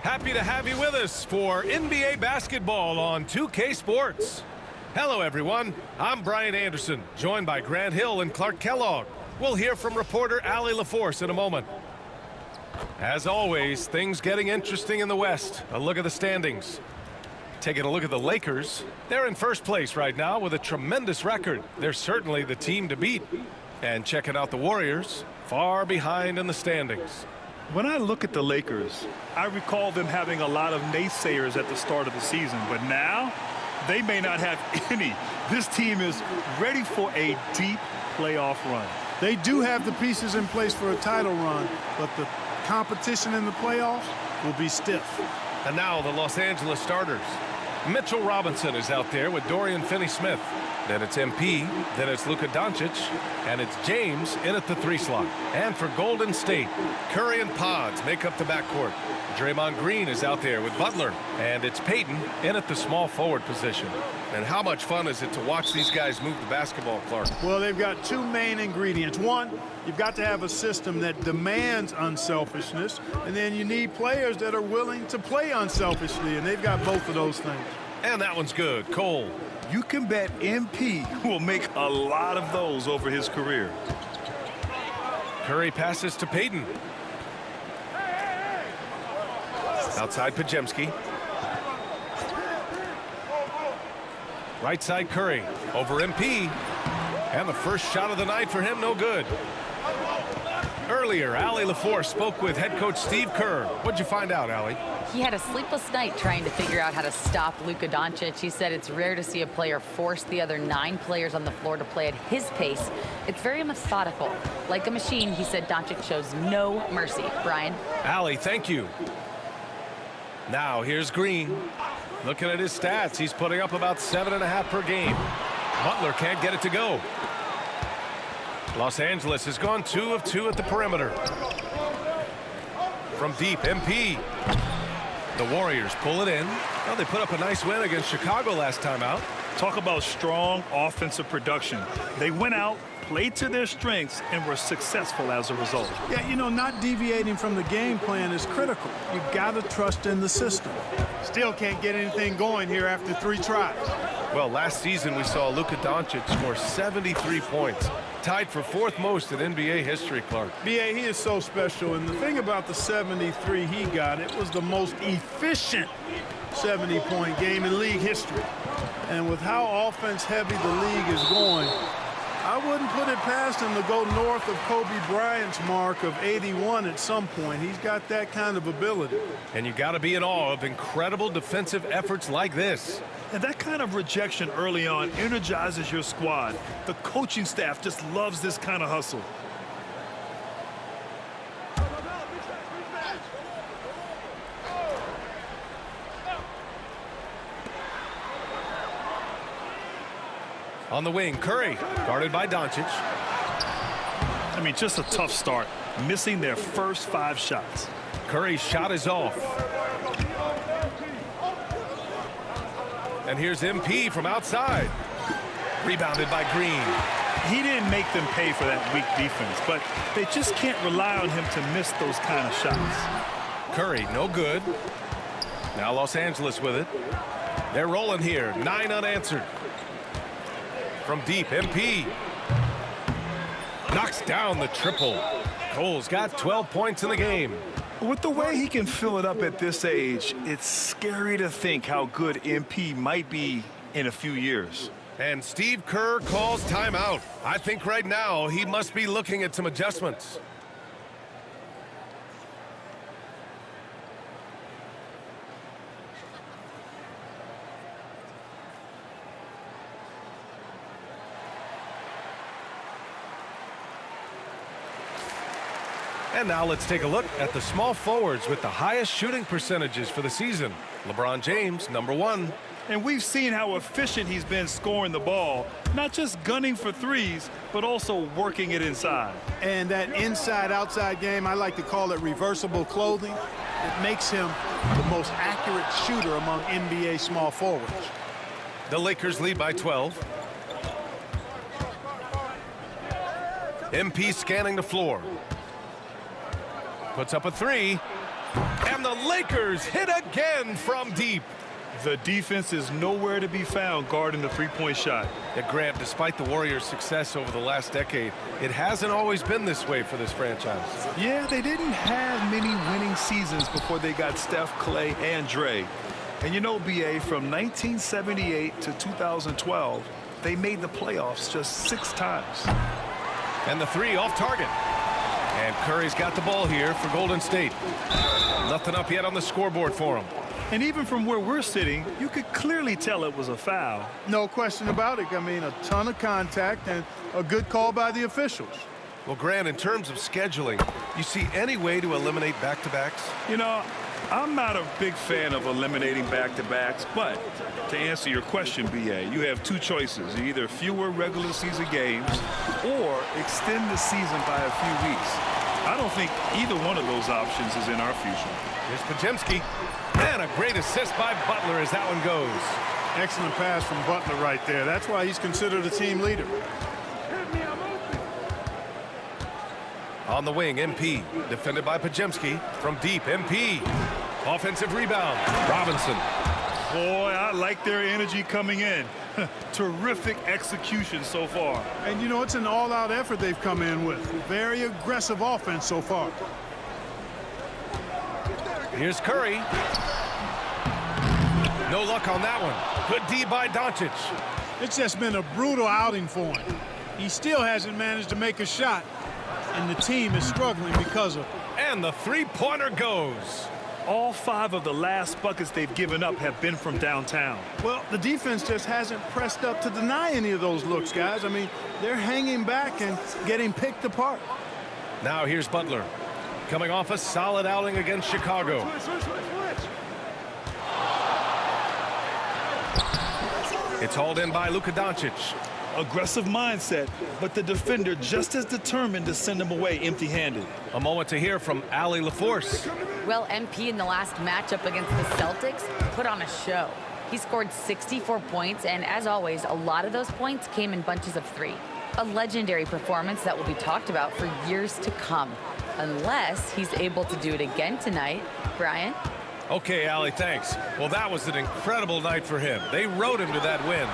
Happy to have you with us for NBA basketball on 2K Sports. Hello, everyone. I'm Brian Anderson, joined by Grant Hill and Clark Kellogg. We'll hear from reporter Allie LaForce in a moment. As always, things getting interesting in the West. A look at the standings. Taking a look at the Lakers, they're in first place right now with a tremendous record. They're certainly the team to beat. And checking out the Warriors, far behind in the standings. When I look at the Lakers, I recall them having a lot of naysayers at the start of the season, but now they may not have any. This team is ready for a deep playoff run. They do have the pieces in place for a title run, but the competition in the playoffs will be stiff. And now the Los Angeles starters. Mitchell Robinson is out there with Dorian Finney-Smith. Then it's MP, then it's Luka Doncic, and it's James in at the 3 slot. And for Golden State, Curry and Pods make up the backcourt. Draymond Green is out there with Butler, and it's Payton in at the small forward position. And how much fun is it to watch these guys move the basketball, Clark? Well, they've got two main ingredients. One, you've got to have a system that demands unselfishness, and then you need players that are willing to play unselfishly, and they've got both of those things. And that one's good. Cole. You can bet MP will make a lot of those over his career. Curry passes to Payton. Outside Podziemski. Right side Curry over MP. And the first shot of the night for him, no good. Earlier, Allie LaForce spoke with head coach Steve Kerr. What'd you find out, Allie? He had a sleepless night trying to figure out how to stop Luka Doncic. He said it's rare to see a player force the other 9 players on the floor to play at his pace. It's very methodical. Like a machine, he said Doncic shows no mercy. Brian? Allie, thank you. Now, here's Green. Looking at his stats, he's putting up about 7.5 per game. Butler can't get it to go. Los Angeles has gone 2 of 2 at the perimeter. From deep, MP. The Warriors pull it in. Well, they put up a nice win against Chicago last time out. Talk about strong offensive production. They went out, played to their strengths, and were successful as a result. Yeah, you know, not deviating from the game plan is critical. You got to trust in the system. Still can't get anything going here after 3 tries. Well, last season we saw Luka Doncic score 73 points. Tied for 4th most in NBA history, Clark. B.A., he is so special, and the thing about the 73 he got, it was the most efficient 70-point game in league history. And with how offense-heavy the league is going, I wouldn't put it past him to go north of Kobe Bryant's mark of 81 at some point. He's got that kind of ability. And you got to be in awe of incredible defensive efforts like this. And that kind of rejection early on energizes your squad. The coaching staff just loves this kind of hustle. On the wing, Curry, guarded by Doncic. I mean, just a tough start, missing their first 5 shots. Curry's shot is off. And here's MP from outside. Rebounded by Green. He didn't make them pay for that weak defense, but they just can't rely on him to miss those kind of shots. Curry, no good. Now Los Angeles with it. They're rolling here, 9 unanswered. From deep, MP. Knocks down the triple. Cole's got 12 points in the game. With the way he can fill it up at this age, it's scary to think how good MP might be in a few years. And Steve Kerr calls timeout. I think right now he must be looking at some adjustments. And now let's take a look at the small forwards with the highest shooting percentages for the season. LeBron James, number 1. And we've seen how efficient he's been scoring the ball, not just gunning for threes, but also working it inside. And that inside-outside game, I like to call it reversible clothing. It makes him the most accurate shooter among NBA small forwards. The Lakers lead by 12. MP scanning the floor. Puts up a 3. And the Lakers hit again from deep. The defense is nowhere to be found guarding the three-point shot. Yeah, Grant, despite the Warriors' success over the last decade, it hasn't always been this way for this franchise. Yeah, they didn't have many winning seasons before they got Steph, Clay, and Dre. And you know, B.A., from 1978 to 2012, they made the playoffs just 6 times. And the three off target. And Curry's got the ball here for Golden State. Nothing up yet on the scoreboard for him. And even from where we're sitting, you could clearly tell it was a foul. No question about it. I mean, a ton of contact and a good call by the officials. Well, Grant, in terms of scheduling, you see any way to eliminate back-to-backs? You know, I'm not a big fan of eliminating back-to-backs, but to answer your question, B.A., you have 2 choices. Either fewer regular season games or extend the season by a few weeks. I don't think either one of those options is in our future. Here's Podziemski. And a great assist by Butler as that one goes. Excellent pass from Butler right there. That's why he's considered a team leader. On the wing, MP. Defended by Podziemski. From deep, MP. Offensive rebound. Robinson. Boy, I like their energy coming in. Terrific execution so far. And, you know, it's an all-out effort they've come in with. Very aggressive offense so far. Here's Curry. No luck on that one. Good D by Doncic. It's just been a brutal outing for him. He still hasn't managed to make a shot, and the team is struggling because of it. And the three-pointer goes. All 5 of the last buckets they've given up have been from downtown. Well, the defense just hasn't pressed up to deny any of those looks, guys. I mean, they're hanging back and getting picked apart. Now here's Butler. Coming off a solid outing against Chicago. It's hauled in by Luka Doncic. Aggressive mindset, but the defender just as determined to send him away empty-handed. A moment to hear from Allie LaForce. Well, MP in the last matchup against the Celtics put on a show. He scored 64 points, and as always, a lot of those points came in bunches of 3. A legendary performance that will be talked about for years to come. Unless he's able to do it again tonight. Brian? Okay, Allie, thanks. Well, that was an incredible night for him. They rode him to that win.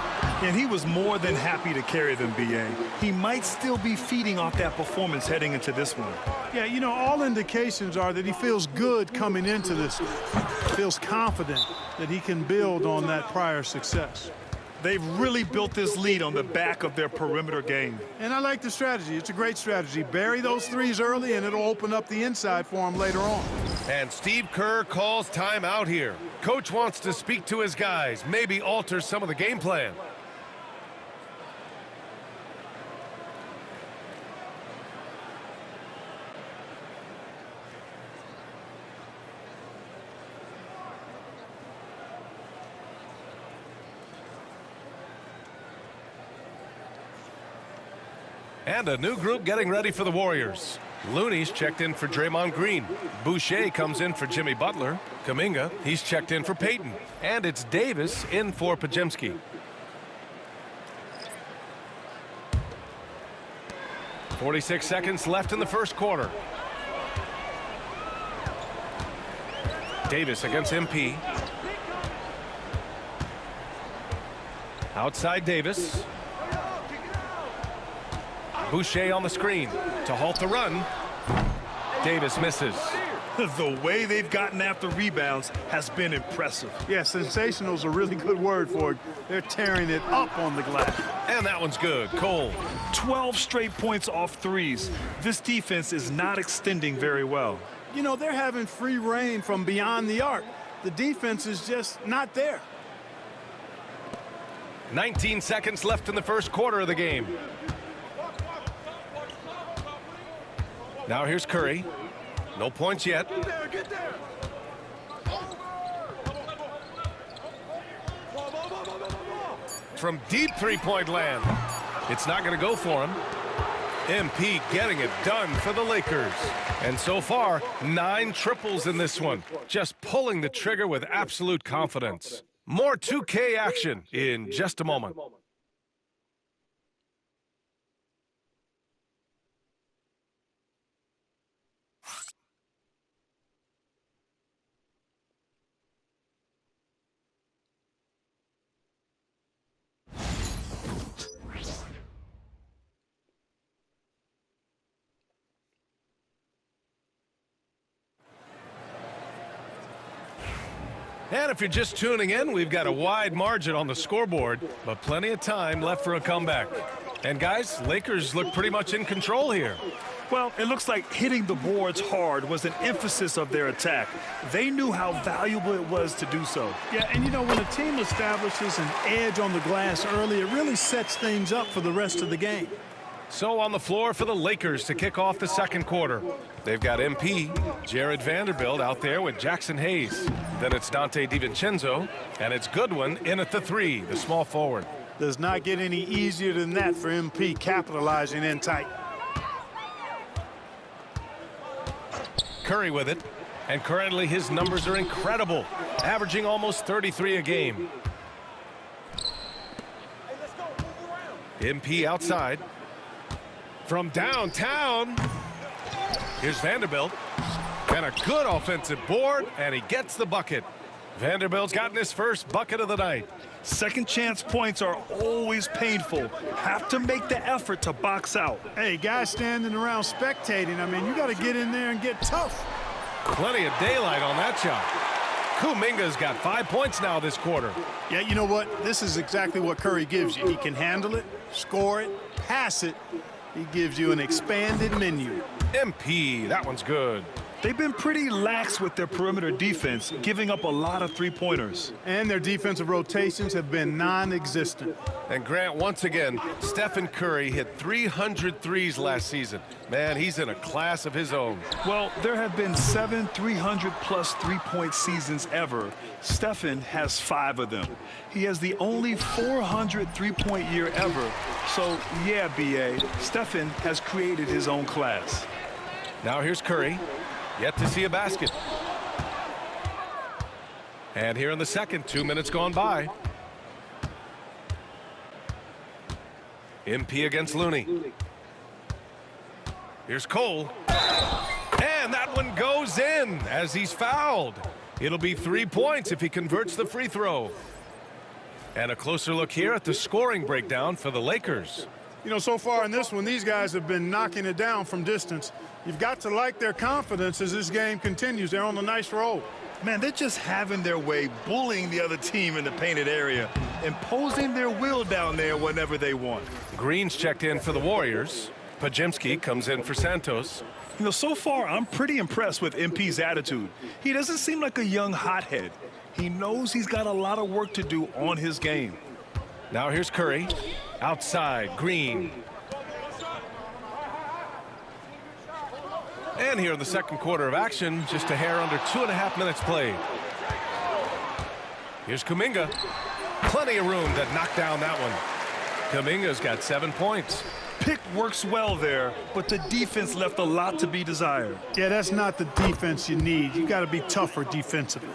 And he was more than happy to carry them, B.A. He might still be feeding off that performance heading into this one. Yeah, you know, all indications are that he feels good coming into this one. Feels confident that he can build on that prior success. They've really built this lead on the back of their perimeter game. And I like the strategy. It's a great strategy. Bury those threes early, and it'll open up the inside for him later on. And Steve Kerr calls time out here. Coach wants to speak to his guys, maybe alter some of the game plan. And a new group getting ready for the Warriors. Looney's checked in for Draymond Green. Boucher comes in for Jimmy Butler. Kuminga, he's checked in for Payton. And it's Davis in for Podziemski. .46 seconds left in the first quarter. Davis against MP. Outside Davis. Boucher on the screen to halt the run. Davis misses. The way they've gotten after rebounds has been impressive. Yeah, sensational is a really good word for it. They're tearing it up on the glass. And that one's good. Cole. 12 straight points off threes. This defense is not extending very well. You know, they're having free reign from beyond the arc. The defense is just not there. 19 seconds left in the first quarter of the game. Now here's Curry. No points yet. From deep three-point land. It's not going to go for him. MP getting it done for the Lakers. And so far, 9 triples in this one. Just pulling the trigger with absolute confidence. More 2K action in just a moment. And if you're just tuning in, we've got a wide margin on the scoreboard, but plenty of time left for a comeback. And guys, Lakers look pretty much in control here. Well, it looks like hitting the boards hard was an emphasis of their attack. They knew how valuable it was to do so. Yeah, and you know, when a team establishes an edge on the glass early, it really sets things up for the rest of the game. So on the floor for the Lakers to kick off the second quarter. They've got MP, Jared Vanderbilt out there with Jackson Hayes. Then it's Dante DiVincenzo, and it's Goodwin in at the 3, the small forward. Does not get any easier than that for MP, capitalizing in tight. Curry with it, and currently his numbers are incredible, averaging almost 33 a game. MP outside. From downtown, here's Vanderbilt. And a good offensive board, and he gets the bucket. Vanderbilt's gotten his first bucket of the night. Second chance points are always painful. Have to make the effort to box out. Hey, guys standing around spectating, I mean, you got to get in there and get tough. Plenty of daylight on that shot. Kuminga's got 5 points now this quarter. Yeah, you know what? This is exactly what Curry gives you. He can handle it, score it, pass it. He gives you an expanded menu. MP, that one's good. They've been pretty lax with their perimeter defense, giving up a lot of three-pointers. And their defensive rotations have been non-existent. And Grant, once again, Stephen Curry hit 300 threes last season. Man, he's in a class of his own. Well, there have been 7 300-plus three-point seasons ever. Stephen has 5 of them. He has the only 400 three-point year ever. So, yeah, B.A., Stephen has created his own class. Now here's Curry. Yet to see a basket. And here in the second, 2 minutes gone by. MP against Looney. Here's Cole. And that one goes in as he's fouled. It'll be 3 points if he converts the free throw. And a closer look here at the scoring breakdown for the Lakers. You know, so far in this one, these guys have been knocking it down from distance. You've got to like their confidence as this game continues. They're on a nice roll. Man, they're just having their way, bullying the other team in the painted area, imposing their will down there whenever they want. Green's checked in for the Warriors. Pajemski comes in for Santos. You know, so far, I'm pretty impressed with MP's attitude. He doesn't seem like a young hothead. He knows he's got a lot of work to do on his game. Now here's Curry. Outside, Green. And here in the second quarter of action, just a hair under 2.5 minutes played. Here's Kuminga. Plenty of room to knock down that one. Kuminga's got 7 points. Pick works well there, but the defense left a lot to be desired. Yeah, that's not the defense you need. You got to be tougher defensively.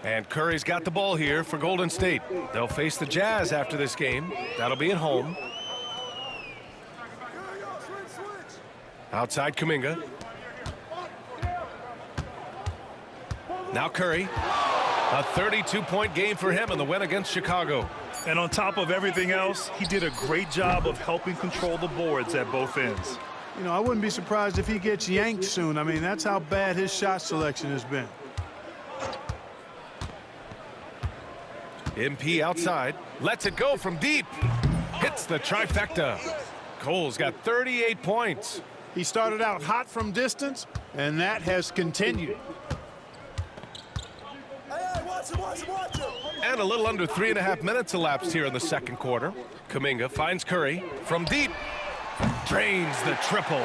And Curry's got the ball here for Golden State. They'll face the Jazz after this game. That'll be at home. Outside Kuminga. Now Curry. A 32-point game for him in the win against Chicago. And on top of everything else, he did a great job of helping control the boards at both ends. You know, I wouldn't be surprised if he gets yanked soon. I mean, that's how bad his shot selection has been. MP outside. Lets it go from deep. Hits the trifecta. Cole's got 38 points. He started out hot from distance, and that has continued. And a little under 3.5 minutes elapsed here in the second quarter. Kuminga finds Curry from deep. Drains the triple.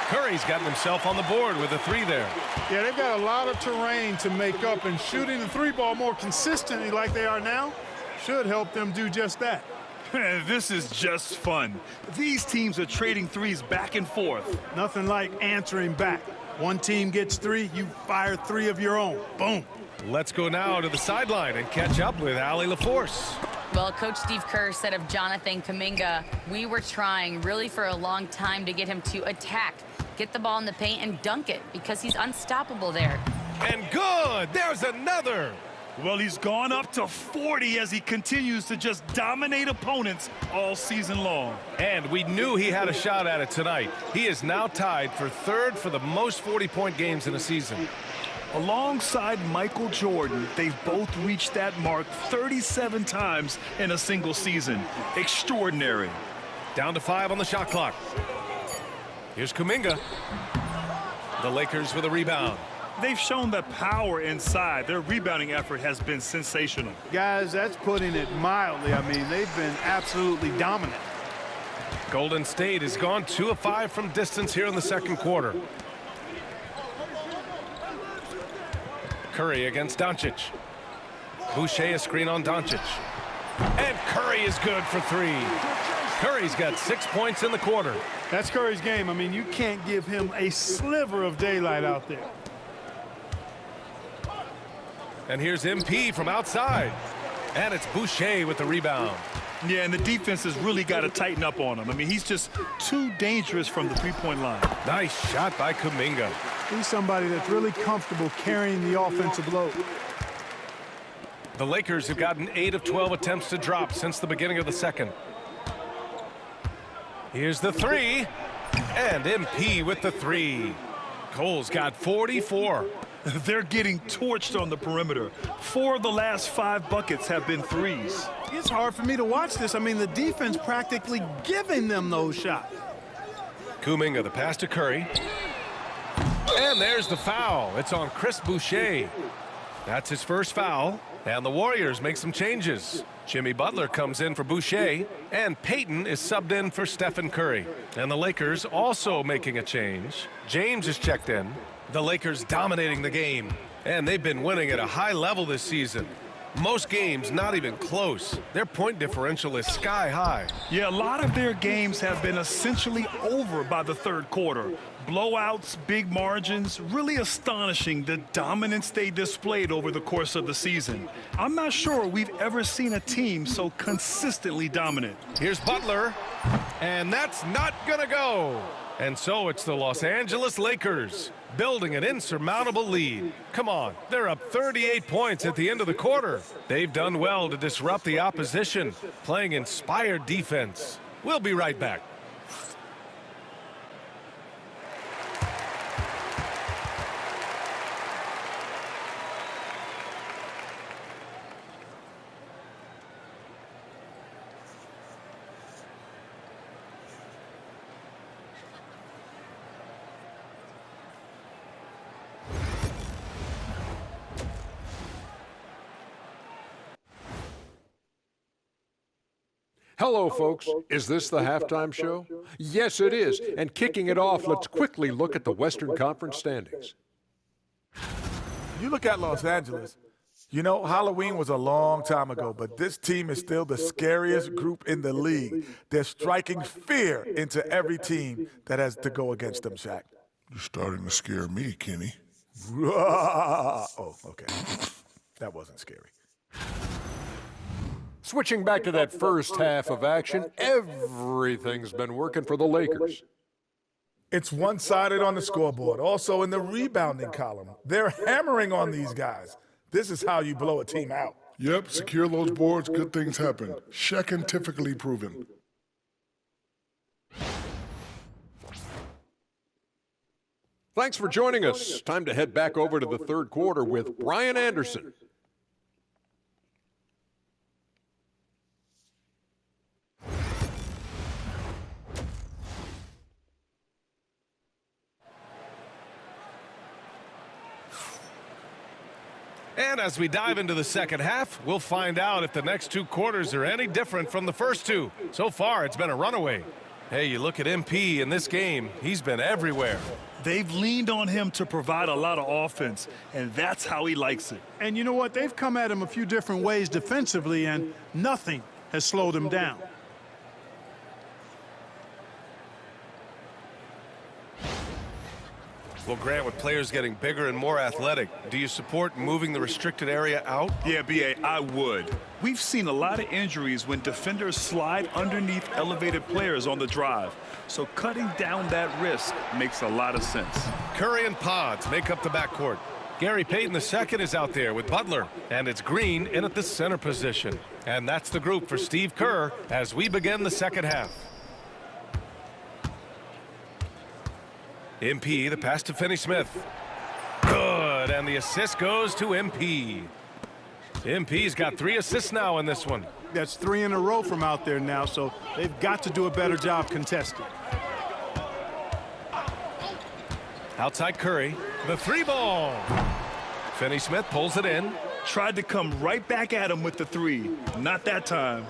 Curry's gotten himself on the board with a 3 there. Yeah, they've got a lot of terrain to make up, and shooting the 3-ball more consistently like they are now should help them do just that. This is just fun. These teams are trading threes back and forth. Nothing like answering back. One team gets 3, you fire 3 of your own. Boom. Let's go now to the sideline and catch up with Allie LaForce. Well, Coach Steve Kerr said of Jonathan Kuminga, we were trying really for a long time to get him to attack, get the ball in the paint and dunk it because he's unstoppable there. And good, there's another. Well, he's gone up to 40 as he continues to just dominate opponents all season long. And we knew he had a shot at it tonight. He is now tied for 3rd for the most 40-point games in a season. Alongside Michael Jordan, they've both reached that mark 37 times in a single season. Extraordinary. Down to 5 on the shot clock. Here's Kuminga. The Lakers with a rebound. They've shown the power inside. Their rebounding effort has been sensational. Guys, that's putting it mildly. I mean, they've been absolutely dominant. Golden State has gone 2 of 5 from distance here in the second quarter. Curry against Doncic. Boucher a screen on Doncic. And Curry is good for 3. Curry's got 6 points in the quarter. That's Curry's game. I mean, you can't give him a sliver of daylight out there. And here's MP from outside. And it's Boucher with the rebound. Yeah, and the defense has really got to tighten up on him. I mean, he's just too dangerous from the three-point line. Nice shot by Kuminga. He's somebody that's really comfortable carrying the offensive load. The Lakers have gotten 8 of 12 attempts to drop since the beginning of the second. Here's the 3. And MP with the 3. Cole's got 44. They're getting torched on the perimeter. 4 of the last 5 buckets have been threes. It's hard for me to watch this. I mean, the defense practically giving them those shots. Kuminga, the pass to Curry. And there's the foul. It's on Chris Boucher. That's his first foul. And the Warriors make some changes. Jimmy Butler comes in for Boucher, and Payton is subbed in for Stephen Curry. And the Lakers also making a change. James is checked in. The Lakers dominating the game, and they've been winning at a high level this season. Most games not even close. Their point differential is sky high. Yeah, a lot of their games have been essentially over by the third quarter. Blowouts, big margins, really astonishing the dominance they displayed over the course of the season. I'm not sure we've ever seen a team so consistently dominant. Here's Butler, and that's not gonna go. And so it's the Los Angeles Lakers building an insurmountable lead. Come on, they're up 38 points at the end of the quarter. They've done well to disrupt the opposition, playing inspired defense. We'll be right back. Hello, folks. Is this the halftime show? Yes, it is. And kicking it off, let's quickly look at the Western Conference standings. You look at Los Angeles, you know, Halloween was a long time ago, but this team is still the scariest group in the league. They're striking fear into every team that has to go against them, Shaq. You're starting to scare me, Kenny. Oh, okay. That wasn't scary. Switching back to that first half of action, everything's been working for the Lakers. It's one-sided on the scoreboard, also in the rebounding column. They're hammering on these guys. This is how you blow a team out. Yep, secure those boards, good things happen. Scientifically proven. Thanks for joining us. Time to head back over to the third quarter with Brian Anderson. And as we dive into the second half, we'll find out if the next 2 quarters are any different from the first 2. So far, it's been a runaway. Hey, you look at MP in this game, he's been everywhere. They've leaned on him to provide a lot of offense, and that's how he likes it. And you know what? They've come at him a few different ways defensively, and nothing has slowed him down. Well, Grant, with players getting bigger and more athletic, do you support moving the restricted area out? Yeah, B.A., I would. We've seen a lot of injuries when defenders slide underneath elevated players on the drive. So cutting down that risk makes a lot of sense. Curry and Pods make up the backcourt. Gary Payton II is out there with Butler, and it's Green in at the center position. And that's the group for Steve Kerr as we begin the second half. MP, the pass to Finney-Smith. Good, Good, and the assist goes to MP. MP's got 3 assists now in this one. That's 3 in a row from out there now, so they've got to do a better job contesting. Outside Curry, the 3 ball. Finney-Smith pulls it in. Tried to come right back at him with the 3. Not that time.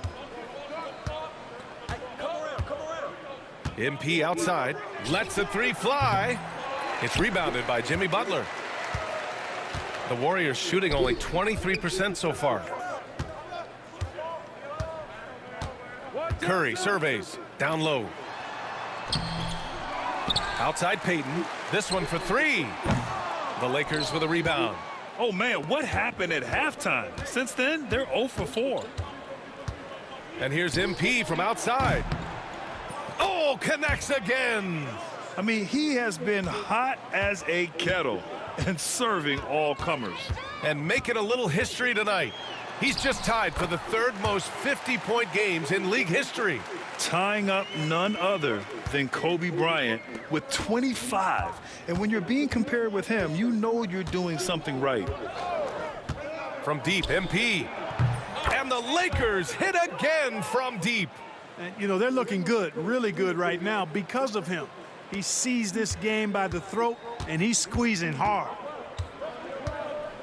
MP outside, lets the 3 fly. It's rebounded by Jimmy Butler. The Warriors shooting only 23% so far. Curry surveys, down low. Outside Payton, this one for 3. The Lakers with a rebound. Oh, man, what happened at halftime? Since then, they're 0 for 4. And here's MP from outside. Oh, connects again. I mean, he has been hot as a kettle and serving all comers. And making a little history tonight. He's just tied for the 3rd most 50-point games in league history. Tying up none other than Kobe Bryant with 25. And when you're being compared with him, you know you're doing something right. From deep, MP. And the Lakers hit again from deep. And, you know, they're looking good, really good right now because of him. He sees this game by the throat, and he's squeezing hard.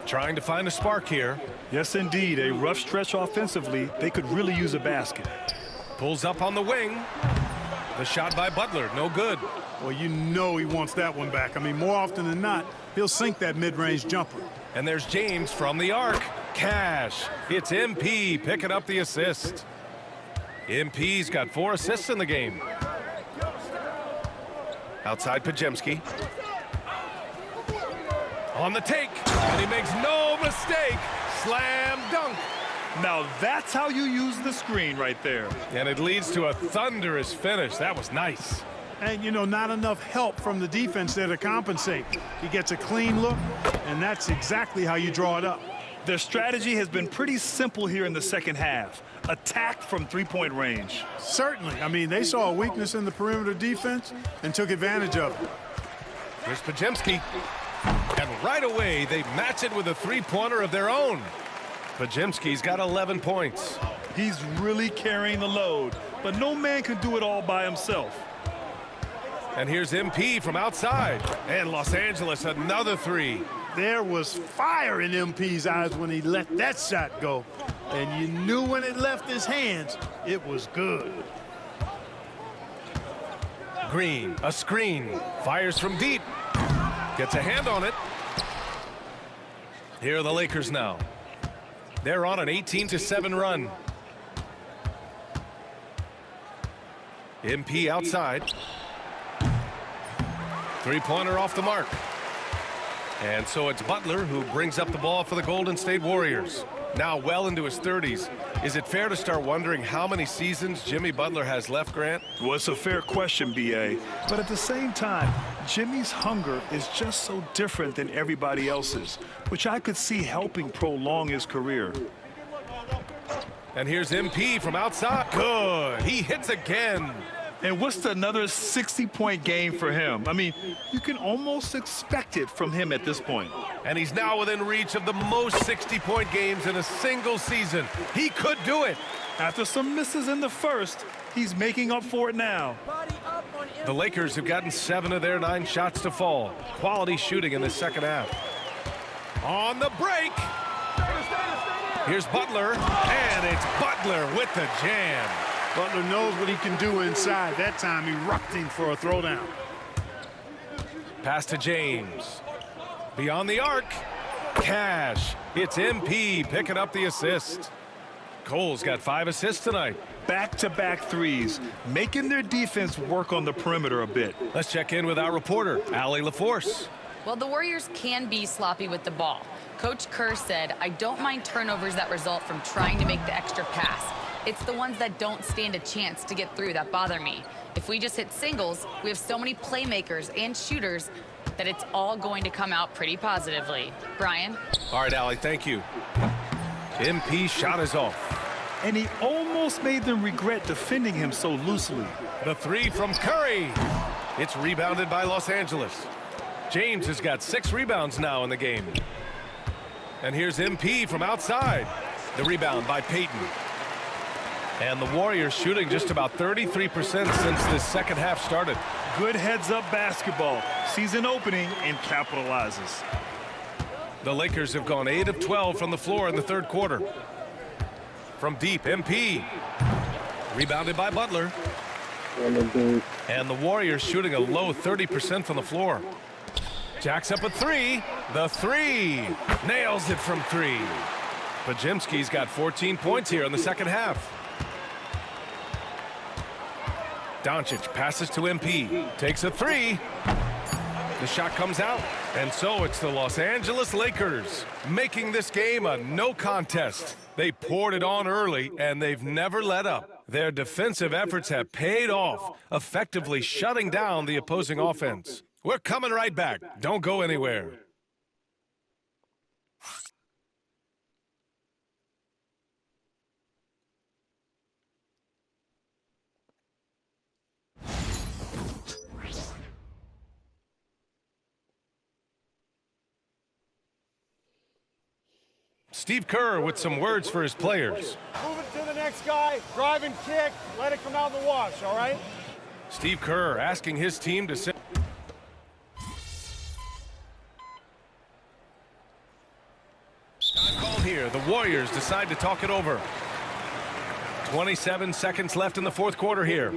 Trying to find a spark here. Yes, indeed. A rough stretch offensively. They could really use a basket. Pulls up on the wing. The shot by Butler, no good. Well, you know he wants that one back. I mean, more often than not, he'll sink that mid-range jumper. And there's James from the arc. Cash. It's MP picking up the assist. MP's got 4 assists in the game. Outside Podziemski. On the take, and he makes no mistake. Slam dunk. Now that's how you use the screen right there. And it leads to a thunderous finish. That was nice. And, you know, not enough help from the defense there to compensate. He gets a clean look, and that's exactly how you draw it up. Their strategy has been pretty simple here in the second half. Attack from 3-point range. Certainly. I mean, they saw a weakness in the perimeter defense and took advantage of it. Here's Podziemski. And right away, they match it with a 3-pointer of their own. Podziemski's got 11 points. He's really carrying the load, but no man can do it all by himself. And here's MP from outside. And Los Angeles, another 3. There was fire in MP's eyes when he let that shot go. And you knew when it left his hands, it was good. Green, a screen. Fires from deep. Gets a hand on it. Here are the Lakers now. They're on an 18-7 run. MP outside. 3-pointer off the mark. And so it's Butler who brings up the ball for the Golden State Warriors. Now well into his 30s. Is it fair to start wondering how many seasons Jimmy Butler has left, Grant? Well, it's a fair question, B.A. But at the same time, Jimmy's hunger is just so different than everybody else's, which I could see helping prolong his career. And here's MP from outside. Good. He hits again. And what's another 60-point game for him? I mean, you can almost expect it from him at this point. And he's now within reach of the most 60-point games in a single season. He could do it. After some misses in the first, he's making up for it now. The Lakers have gotten 7 of their 9 shots to fall. Quality shooting in the second half. On the break. Here's Butler, and it's Butler with the jam. Butler knows what he can do inside. That time, erupting for a throwdown. Pass to James. Beyond the arc. Cash. It's MP picking up the assist. Cole's got 5 assists tonight. Back-to-back threes, making their defense work on the perimeter a bit. Let's check in with our reporter, Allie LaForce. Well, the Warriors can be sloppy with the ball. Coach Kerr said, I don't mind turnovers that result from trying to make the extra pass. It's the ones that don't stand a chance to get through that bother me. If we just hit singles, we have so many playmakers and shooters that it's all going to come out pretty positively. Brian? All right, Allie, thank you. MP shot is off. And he almost made them regret defending him so loosely. The 3 from Curry. It's rebounded by Los Angeles. James has got 6 rebounds now in the game. And here's MP from outside. The rebound by Payton. And the Warriors shooting just about 33% since this second half started. Good heads-up basketball. Sees an opening and capitalizes. The Lakers have gone 8 of 12 from the floor in the third quarter. From deep, MP. Rebounded by Butler. And the Warriors shooting a low 30% from the floor. Jacks up a 3. The 3. Nails it from 3. Podziemski's got 14 points here in the second half. Doncic passes to MP. Takes a 3. The shot comes out. And so it's the Los Angeles Lakers making this game a no contest. They poured it on early, and they've never let up. Their defensive efforts have paid off, effectively shutting down the opposing offense. We're coming right back. Don't go anywhere. Steve Kerr with some words for his players. Move it to the next guy, drive and kick, let it come out in the wash, all right? Steve Kerr asking his team to sit. Time called here. The Warriors decide to talk it over. 27 seconds left in the fourth quarter here.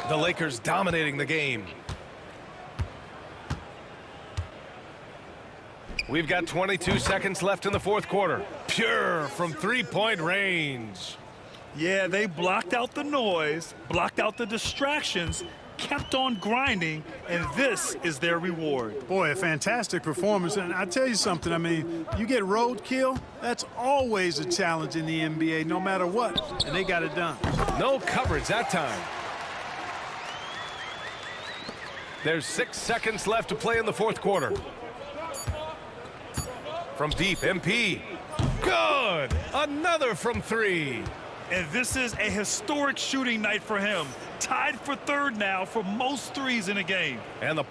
The Lakers dominating the game. We've got 22 seconds left in the fourth quarter. Pure from three-point range. Yeah, they blocked out the noise, blocked out the distractions, kept on grinding, and this is their reward. Boy, a fantastic performance. And I tell you something, I mean, you get roadkill, that's always a challenge in the NBA, no matter what. And they got it done. No coverage that time. There's 6 seconds left to play in the fourth quarter. From deep, MP. Good! Another from 3. And this is a historic shooting night for him. Tied for third now for most threes in a game. And the point.